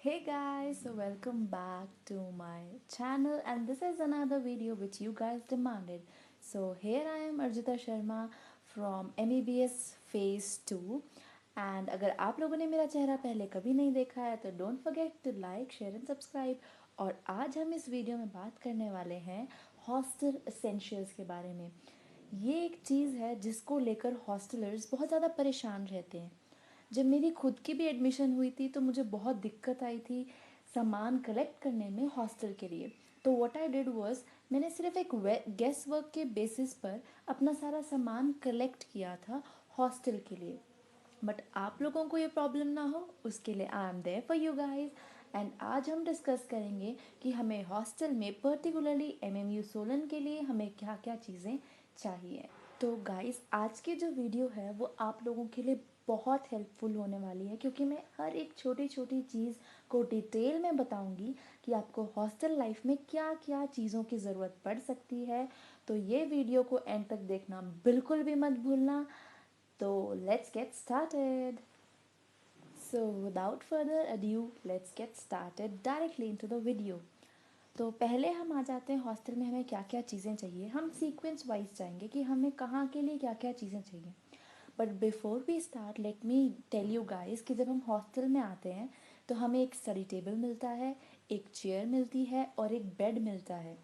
Hey guys, so welcome back to my channel and this is another video which you guys demanded. So here I am Arjita Sharma from MEBS Phase 2 and अगर आप लोगों ने मेरा चेहरा पहले कभी नहीं देखा है तो don't forget to like share and subscribe. और आज हम इस वीडियो में बात करने वाले हैं हॉस्टल एसेंशियल्स के बारे में। ये एक चीज़ है जिसको लेकर हॉस्टलर्स बहुत ज़्यादा परेशान रहते हैं। जब मेरी खुद की भी एडमिशन हुई थी तो मुझे बहुत दिक्कत आई थी सामान कलेक्ट करने में हॉस्टल के लिए। तो व्हाट आई डिड वाज मैंने सिर्फ एक गेस वर्क के बेसिस पर अपना सारा सामान कलेक्ट किया था हॉस्टल के लिए। बट आप लोगों को ये प्रॉब्लम ना हो उसके लिए I am there for you guys. And आज हम डिस्कस करेंगे कि हमें हॉस्टल में पर्टिकुलरली एमएमयू सोलन के लिए हमें क्या क्या चीज़ें चाहिए। तो गाइस आज की जो वीडियो है वो आप लोगों के लिए बहुत हेल्पफुल होने वाली है क्योंकि मैं हर एक छोटी छोटी चीज़ को डिटेल में बताऊंगी कि आपको हॉस्टल लाइफ में क्या क्या चीज़ों की ज़रूरत पड़ सकती है। तो ये वीडियो को एंड तक देखना बिल्कुल भी मत भूलना। तो let's get started. So without further ado, let's get started directly into the video. तो पहले हम आ जाते हैं हॉस्टल में हमें क्या क्या चीज़ें चाहिए। हम सीक्वेंस वाइज जाएंगे कि हमें कहाँ के लिए क्या क्या चीज़ें चाहिए। But before we start let me tell you guys कि जब हम हॉस्टल में आते हैं तो हमें एक स्टडी टेबल मिलता है, एक चेयर मिलती है और एक बेड मिलता है।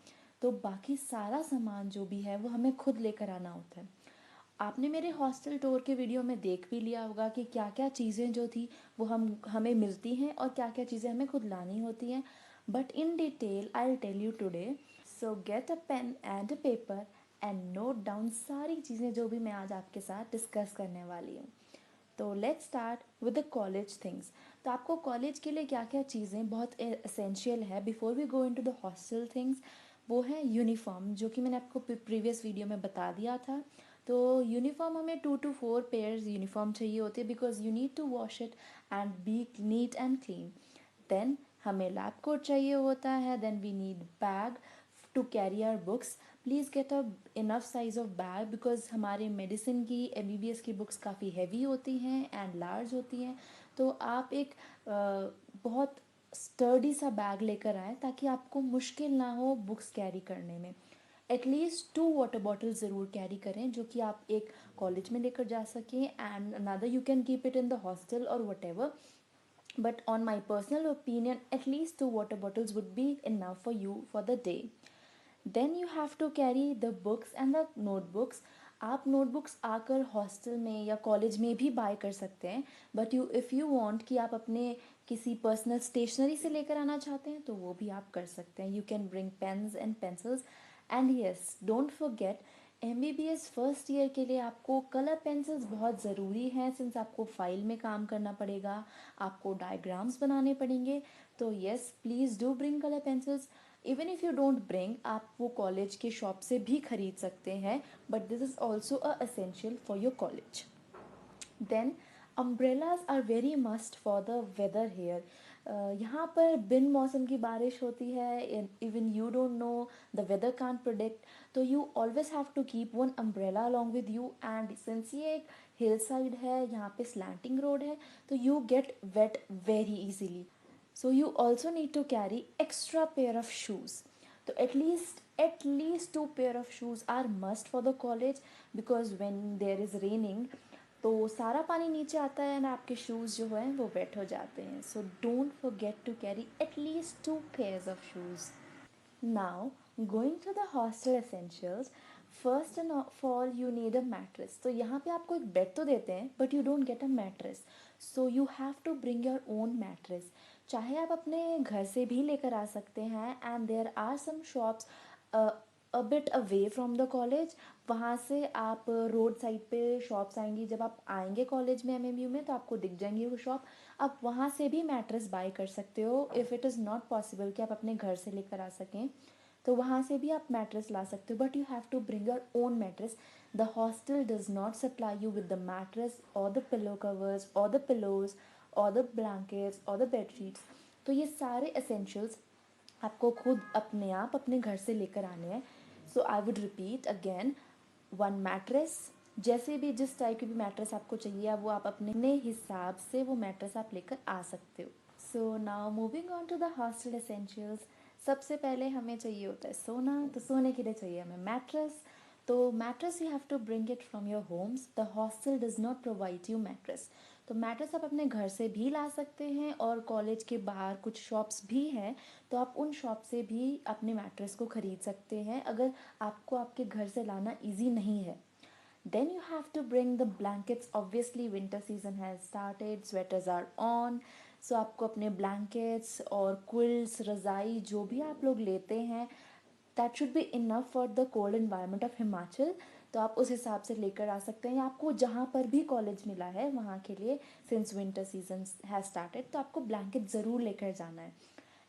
तो बाकी सारा सामान जो भी है वो हमें खुद लेकर आना होता है। आपने मेरे हॉस्टल टूर के वीडियो में देख भी लिया होगा कि क्या क्या चीज़ें जो थी वो हमें मिलती हैं और क्या क्या चीज़ें हमें खुद लानी होती हैं। But in detail I will tell you today. So get a pen and a paper and note down सारी चीज़ें जो भी मैं आज आपके साथ डिस्कस करने वाली हूँ। तो let's start with the college things. तो आपको कॉलेज के लिए क्या क्या चीज़ें बहुत एसेंशियल है before we go into the hostel things. वो है यूनिफॉर्म जो कि मैंने आपको प्रीवियस वीडियो में बता दिया था। तो यूनिफॉर्म हमें 2 to 4 पेयर्स यूनिफॉर्म चाहिए होते हैं because you need to wash it and be neat and clean. Then हमें लैब कोट चाहिए होता है। Then we need bag to carry our books. Please get a enough size of bag because हमारे medicine की MBBS की books काफ़ी heavy होती हैं एंड लार्ज होती हैं। तो आप एक बहुत स्टर्डी सा बैग लेकर आएँ ताकि आपको मुश्किल ना हो बुक्स कैरी करने में। एटलीस्ट 2 वाटर बॉटल ज़रूर कैरी करें जो कि आप एक कॉलेज में लेकर जा सकें and another you can keep it in the hostel और whatever. But on my personal opinion, at least 2 water bottles would be enough for you for the day. Then you have to carry the books and the notebooks. आप notebooks आकर hostel में या college में भी bye कर सकते हैं। But you if you want कि आप अपने किसी पर्सनल स्टेशनरी से लेकर आना चाहते हैं तो वो भी आप कर सकते हैं। You can bring pens and pencils and yes don't forget MBBS first year के लिए आपको कलर पेंसिल्स बहुत ज़रूरी हैं सिंस आपको फाइल में काम करना पड़ेगा, आपको डायग्राम्स बनाने पड़ेंगे। तो yes please do bring colour pencils. Even if you don't bring आप वो कॉलेज के शॉप से भी खरीद सकते हैं। But this is also a essential for your college. Then umbrellas are very must for the weather here. यहाँ पर बिन मौसम की बारिश होती है, even you don't know the weather can't predict. तो you always have to keep one umbrella along with you and since ये एक हिल साइड है यहाँ पे स्लैंटिंग रोड है तो you get wet very easily. So you also need to carry extra pair of shoes. So at least 2 pair of shoes are must for the college because when there is raining तो सारा पानी नीचे आता है ना आपके shoes जो हैं वो वेट हो जाते हैं। So don't forget to carry at least 2 pairs of shoes. Now, going to the hostel essentials, first and of all you need a mattress. तो यहाँ पे आपको एक बेड तो देते हैं but you don't get a mattress. So you have to bring your own mattress. चाहे आप अपने घर से भी लेकर आ सकते हैं and there are some shops a bit away from the college. वहाँ से आप रोड साइड पे शॉप्स आएंगी, जब आप आएंगे कॉलेज में एमएमयू में तो आपको दिख जाएंगी वो शॉप। आप वहाँ से भी मैट्रेस बाय कर सकते हो if it is not possible कि आप अपने घर से लेकर आ सकें तो वहाँ से भी आप मैट्रेस ला सकते हो but you have to bring your own mattress. The hostel does not supply you with the mattress और द पिलो कवर्स और द पिलोज और द ब्लैंकेट्स और द बेड शीट्स। तो ये सारे एसेंशियल्स आपको खुद अपने आप अपने घर से लेकर आने हैं। So I would repeat again, one mattress, जैसे भी जिस टाइप की भी मैट्रेस आपको चाहिए वो आप अपने हिसाब से वो मैट्रेस आप लेकर आ सकते हो। So now moving on to the hostel essentials. सबसे पहले हमें चाहिए होता है सोना, तो सोने के लिए चाहिए हमें मैट्रेस। तो mattress you have to bring it from your homes, the hostel does not provide you mattress. तो मैट्रेस आप अपने घर से भी ला सकते हैं, और कॉलेज के बाहर कुछ शॉप्स भी हैं, तो आप उन शॉप से भी अपने मैट्रेस को ख़रीद सकते हैं अगर आपको आपके घर से लाना ईजी नहीं है। Then you have to bring the blankets. Obviously winter season has started, sweaters are on. So आपको अपने blankets और quilts, रज़ाई जो भी आप लोग लेते हैं, that should be enough for the cold environment of Himachal. तो आप उस हिसाब से लेकर आ सकते हैं, या आपको जहाँ पर भी कॉलेज मिला है वहाँ के लिए, since winter season has started, तो आपको ब्लैंकेट ज़रूर लेकर जाना है।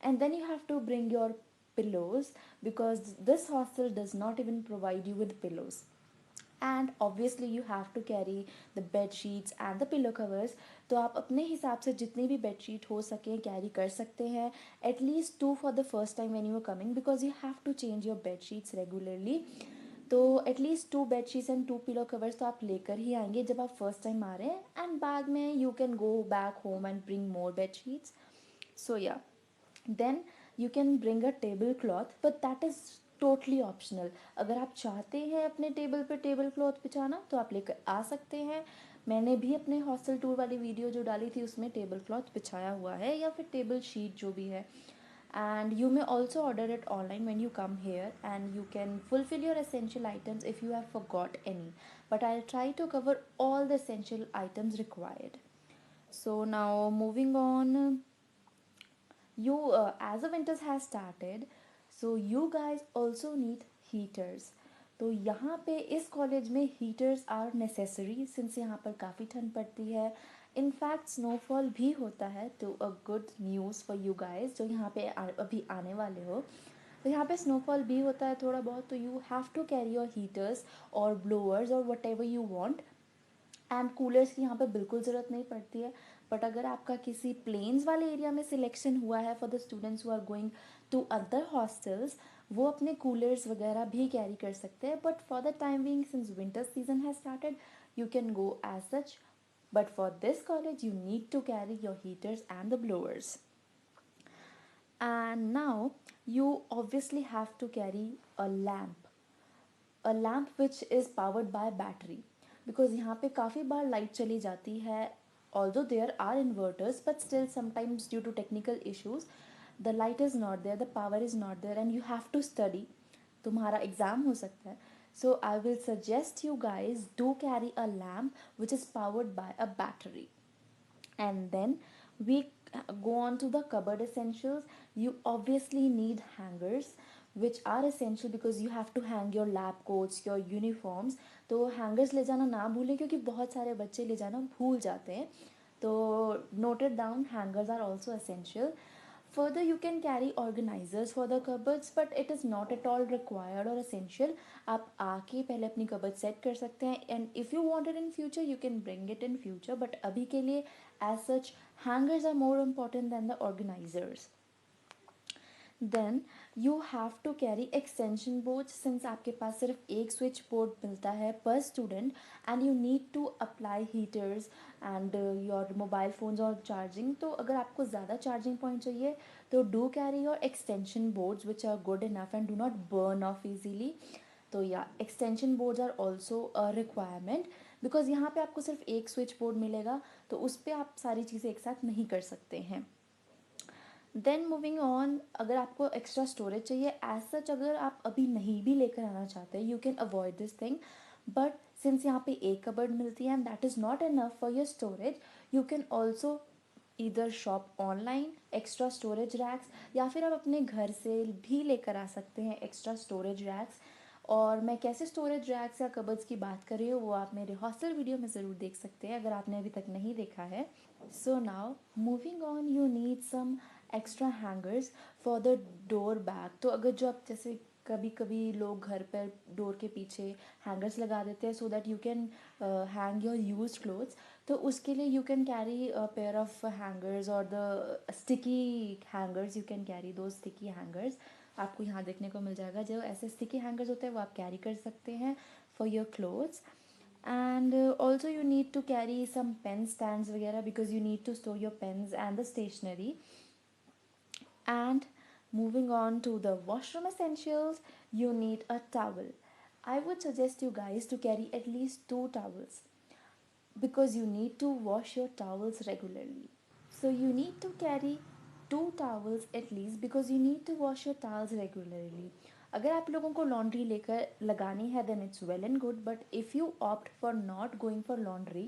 And then you have to bring your pillows, because this hostel does not even provide you with pillows. And obviously you have to carry the bed sheets and the pillow covers. तो आप अपने हिसाब से जितनी भी bed sheet हो सकें carry कर सकते हैं, at least 2 for the first time when you are coming, because you have to change your bed sheets regularly. तो at least 2 bed sheets and 2 pillow covers तो आप लेकर ही आएंगे जब आप फर्स्ट टाइम आ रहे हैं, एंड बाद में you can go back home and bring more bed sheets. So yeah, then you can bring a table cloth, but that is totally optional. अगर आप चाहते हैं अपने टेबल पर टेबल क्लॉथ बिछाना तो आप लेकर आ सकते हैं। मैंने भी अपने हॉस्टल टूर वाली वीडियो जो डाली थी उसमें टेबल क्लॉथ बिछाया हुआ है, या फिर टेबल शीट जो भी है। And you may also order it online when you come here, and you can fulfill your essential items if you have forgot any, but I'll try to cover all the essential items required. So now moving on, you as the winters has started, so you guys also need heaters. तो यहाँ पे इस college में heaters are necessary, since यहाँ पर काफ़ी ठंड पड़ती है, इनफैक्ट स्नोफॉल भी होता है। तो a good news for you guys जो यहाँ पे अभी आने वाले हो, तो यहाँ पे स्नोफॉल भी होता है थोड़ा बहुत, तो you have to carry your heaters और ब्लोअर्स और whatever you want. And coolers की यहाँ पर बिल्कुल ज़रूरत नहीं पड़ती है, बट अगर आपका किसी प्लेन्स वाले एरिया में सिलेक्शन हुआ है for the students who are going to other hostels, वो अपने कूलर्स वगैरह भी कैरी कर सकते हैं, but for the time being since winter season has started you can go as such, but for this college you need to carry your heaters and the blowers. And now you obviously have to carry a lamp, a lamp which is powered by battery, because यहाँ पे काफ़ी बार light चली जाती है, although there are inverters but still sometimes due to technical issues the light is not there, the power is not there, and you have to study, तुम्हारा exam हो सकता है। So I will suggest you guys do carry a lamp which is powered by a battery. And then we go on to the cupboard essentials. You obviously need hangers, which are essential because you have to hang your lab coats, your uniforms. तो hangers ले जाना ना भूलें, क्योंकि बहुत सारे बच्चे ले जाना भूल जाते हैं। तो noted down, hangers are also essential. Further, you can carry organizers for the cupboards, but it is not at all required or essential. आप आके पहले अपनी cupboard set कर सकते हैं, and if you want it in future, you can bring it in future. But अभी के लिए, as such, hangers are more important than the organizers. Then you have to carry extension boards, since आपके पास सिर्फ एक switch board मिलता है per student, and you need to apply heaters and your mobile phones और charging. तो अगर आपको ज़्यादा charging point चाहिए तो do carry your extension boards which are good enough and do not burn off easily. तो या extension boards are also a requirement, because यहाँ पे आपको सिर्फ एक switch board मिलेगा, तो उस पर आप सारी चीज़ें एक साथ नहीं कर सकते हैं। देन मूविंग ऑन, अगर आपको एक्स्ट्रा स्टोरेज चाहिए, एज सच अगर आप अभी नहीं भी लेकर आना चाहते, you can avoid this thing, but since यहाँ पे एक कबर्ड मिलती है and that is not enough for your storage, you can also इधर shop online extra storage racks, या फिर आप अपने घर से भी लेकर आ सकते हैं एक्स्ट्रा स्टोरेज रैक्स। और मैं कैसे स्टोरेज रैक्स या कबर्ड्स की बात कर रही हूँ वो आप मेरे हॉस्टल वीडियो में ज़रूर देख सकते हैं अगर आपने अभी तक नहीं देखा है। So now moving on, you need some extra hangers for the door bag. तो अगर जो आप जैसे कभी कभी लोग घर पर डोर के पीछे हैंगर्स लगा देते हैं so that you can hang your used clothes, तो उसके लिए you can carry a pair of hangers और the sticky hangers, you can carry दो स्टिकी हैंगर्स। आपको यहाँ देखने को मिल जाएगा, जो ऐसे स्टिकी हैंगर्स होते हैं वो आप कैरी कर सकते हैं for your clothes. And also you need to carry some pen stands वगैरह because you need to store your pens and the stationery. And moving on to the washroom essentials, you need a towel. I would suggest you guys to carry at least 2 towels because you need to wash your towels regularly. So you need to carry 2 towels at least because you need to wash your towels regularly. अगर आप लोगों को laundry लेकर लगानी है then it's well and good, but if you opt for not going for laundry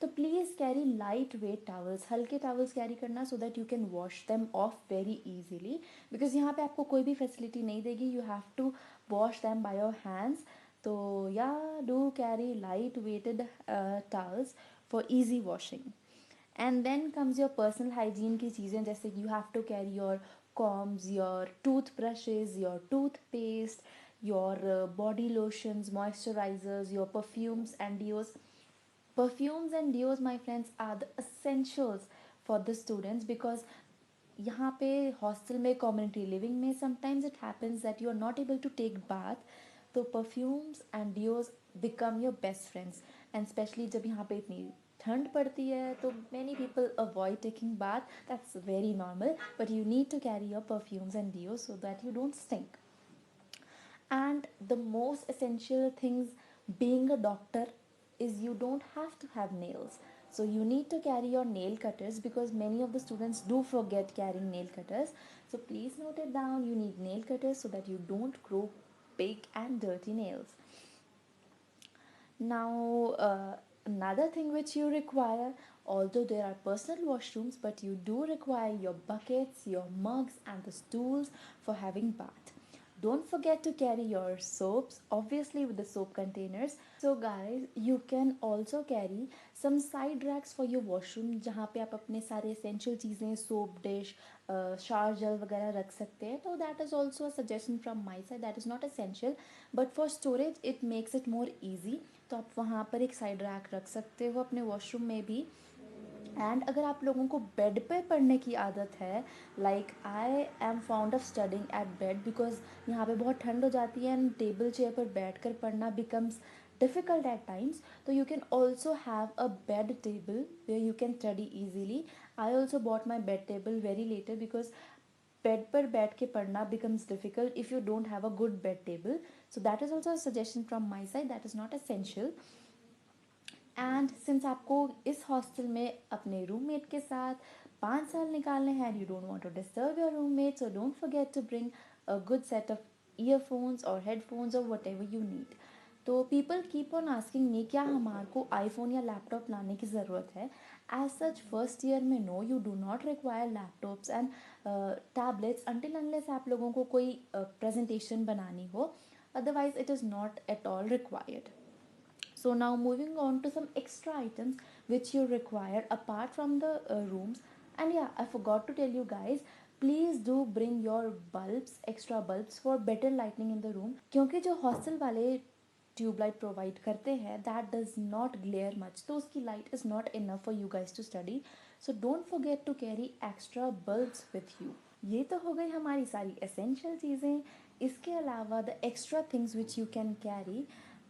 तो please carry light weight towels, हल्के towels carry करना so that you can wash them off very easily because यहाँ पे आपको कोई भी facility नहीं देगी, you have to wash them by your hands. तो या do carry light weighted towels for easy washing. And then comes your personal hygiene की चीज़ें जैसे you have to carry your combs, your toothbrushes, your tooth paste, your body lotions, moisturizers, your perfumes and deos. Perfumes and deos, my friends, are the essentials for the students because यहाँ पे hostel में community living में sometimes it happens that you are not able to take bath. तो perfumes and deos become your best friends. And specially जब यहाँ पे इतनी ठंड पड़ती है तो many people avoid taking bath. That's very normal, but you need to carry your perfumes and deos so that you don't stink. And the most essential things being a doctor is you don't have to have nails. So you need to carry your nail cutters because many of the students do forget carrying nail cutters. So please note it down. You need nail cutters so that you don't grow big and dirty nails. Now, another thing which you require, although there are personal washrooms, but you do require your buckets, your mugs, and the stools for having bath. Don't forget to carry your soaps, obviously with the soap containers. So guys, you can also carry some side racks for your washroom जहाँ पे आप अपने सारे essential चीज़ें soap dish, shower gel वगैरह रख सकते हैं. तो that is also a suggestion from my side. That is not essential, but for storage it makes it more easy. तो आप वहाँ पर एक साइड रैक रख सकते हो अपने वॉशरूम में भी. एंड अगर आप लोगों को बेड पे पढ़ने की आदत है, like I am fond of studying at bed because यहाँ पे बहुत ठंड हो जाती है एंड टेबल चेयर पर बैठ कर पढ़ना becomes difficult at times. So you can also have a bed table where you can study easily. I also bought my bed table very later because bed पर बैठ के पढ़ना becomes difficult if you don't have a good bed table. So that is also a suggestion from my side. That is not essential. And since आपको इस hostel में अपने roommate के साथ 5 साल निकालने हैं, you don't want to disturb your roommate, so don't forget to bring a good set of earphones और हेडफोन्स और वट एवर यू नीड. तो people keep on asking me क्या हमारे को आईफोन या लैपटॉप लाने की ज़रूरत है. एज सच फर्स्ट ईयर में no, you do not require laptops and tablets until unless आप लोगों को कोई प्रेजेंटेशन बनानी हो. Otherwise it is not at all required. So now moving on to some extra items which you require apart from the rooms. And yeah, I forgot to tell you guys, please do bring your bulbs, extra bulbs for better lighting in the room. क्योंकि जो hostel वाले tubelight provide करते हैं that does not glare much, तो उसकी light is not enough for you guys to study. So don't forget to carry extra bulbs with you. ये तो हो गई हमारी सारी एसेंशियल चीज़ें. इसके अलावा the extra things which you can carry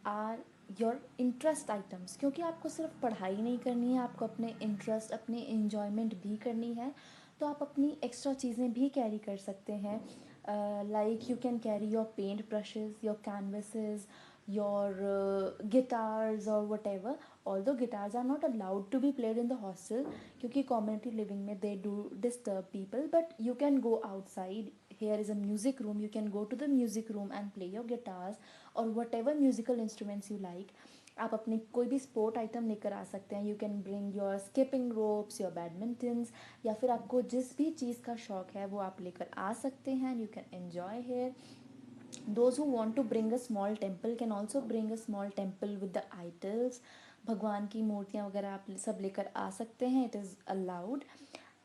are your interest items. क्योंकि आपको सिर्फ पढ़ाई नहीं करनी है, आपको अपने इंटरेस्ट, अपने इन्जॉयमेंट भी करनी है. तो आप अपनी एक्स्ट्रा चीज़ें भी कैरी कर सकते हैं. Like you can carry your paint brushes, your canvases, your guitars or whatever. Although guitars are not allowed to be played in the hostel क्योंकि community living में they do disturb people, but you can go outside. Here is a music room, you can go to the music room and play your guitars or whatever musical instruments you like. आप अपने कोई भी sport item लेकर आ सकते हैं. You can bring your skipping ropes, your badmintons, या फिर आपको जिस भी चीज़ का शौक है वो आप लेकर आ सकते हैं. You can enjoy here. Those who want to bring a small temple can also bring a small temple with the idols. भगवान की मूर्तियाँ वगैरह आप सब लेकर आ सकते हैं. It is allowed.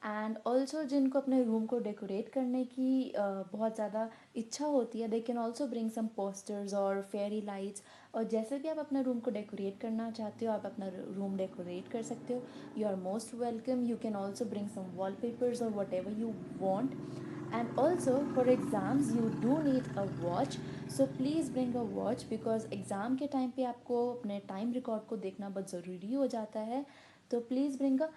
And also जिनको अपने रूम को डेकोरेट करने की बहुत ज़्यादा इच्छा होती है, they can also bring some posters और फेयरी लाइट्स. और जैसे भी आप अपना रूम को डेकोरेट करना चाहते हो आप अपना रूम डेकोरेट कर सकते हो. You are most welcome. You can also bring some wall papers और whatever you want. And also for exams you do need a watch, so please bring a watch because exam के time पे आपको अपने time record को देखना बहुत ज़रूरी हो जाता है. तो please bring a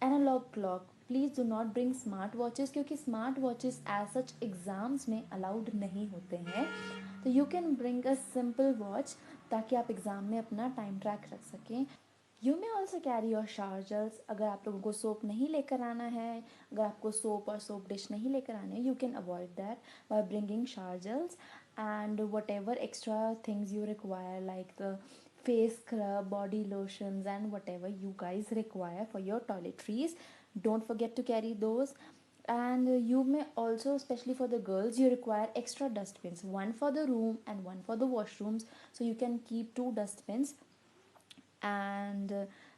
analog clock. Please do not bring smart watches क्योंकि smart watches as such exams में अलाउड नहीं होते हैं. तो you can bring a simple watch ताकि आप एग्ज़ाम में अपना टाइम ट्रैक रख सकें. You may also carry your chargers. अगर आप लोगों को सोप नहीं लेकर आना है, अगर आपको सोप और सोप डिश नहीं लेकर आने, you can avoid that by bringing chargers and whatever extra things you require like the face scrub, body lotions and whatever you guys require for your toiletries. Don't forget to carry those. And you may also, especially for the girls, you require extra dustbins, one for the room and one for the washrooms, so you can keep two dustbins. And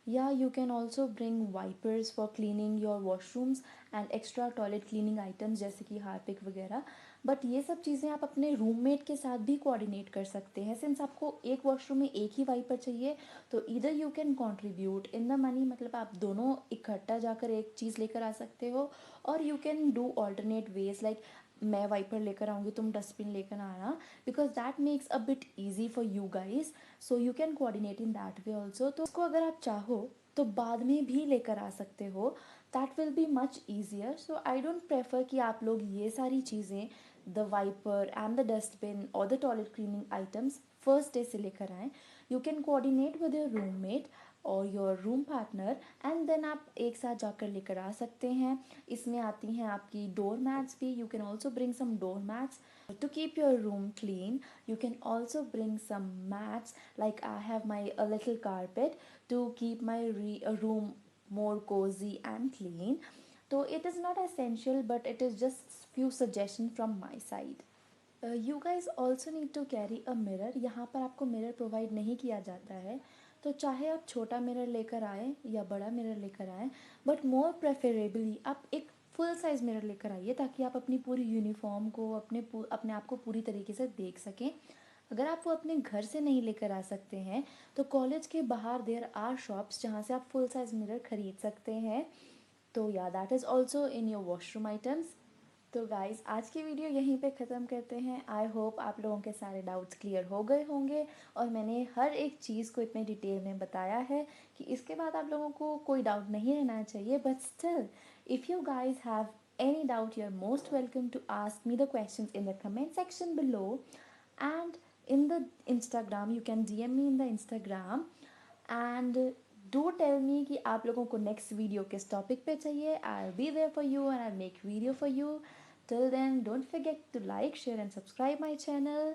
yeah, you can also bring wipers for cleaning your washrooms and extra toilet cleaning items जैसे कि Harpic वगैरह. But ये सब चीज़ें आप अपने roommate के साथ भी कोऑर्डिनेट कर सकते हैं. सिंस आपको एक वॉशरूम में एक ही वाइपर चाहिए, तो इधर you can contribute in the money, मतलब आप दोनों इकट्ठा जाकर एक चीज़ लेकर आ सकते हो. और you can do alternate ways, like मैं वाइपर लेकर आऊँगी, तुम डस्टबिन लेकर आना, because that makes a bit easy for you guys. So you can coordinate in that way also. तो इसको अगर आप चाहो तो बाद में भी लेकर आ सकते हो. That will be much easier. So I don't prefer कि आप लोग ये सारी चीज़ें, the wiper and the dustbin और the toilet cleaning items first day से लेकर आएँ. You can coordinate with your roommate और your room partner and then आप एक साथ जाकर लेकर आ सकते हैं. इसमें आती हैं आपकी डोर मैट्स भी. You can also bring some door mats to keep your room clean. You can also bring some mats, like I have my a little carpet to keep my room more cozy and clean. So it is not essential, but it is just few suggestions from my side. You guys also need to carry a mirror. यहाँ पर आपको mirror provide नहीं किया जाता है, तो चाहे आप छोटा मिरर लेकर आए या बड़ा मिरर लेकर आए, बट मोर प्रेफरेबली आप एक फुल साइज़ मिरर लेकर आइए ताकि आप अपनी पूरी यूनिफॉर्म को, अपने आप को पूरी तरीके से देख सकें. अगर आप वो अपने घर से नहीं लेकर आ सकते हैं तो कॉलेज के बाहर देयर आर शॉप्स जहाँ से आप फुल साइज़ मिरर खरीद सकते हैं. तो या that is also in your washroom items. तो गाइज़ आज की वीडियो यहीं पे ख़त्म करते हैं. आई होप आप लोगों के सारे डाउट्स क्लियर हो गए होंगे और मैंने हर एक चीज़ को इतने डिटेल में बताया है कि इसके बाद आप लोगों को कोई डाउट नहीं रहना चाहिए. But still, if you guys have any doubt, you're most welcome to ask me the questions in the comment section below. And in the Instagram, you can DM me in the Instagram. And do tell me कि आप लोगों को next video किस topic पे चाहिए. I will be there for you and I make video for you. Till then, don't forget to like, share and subscribe my channel.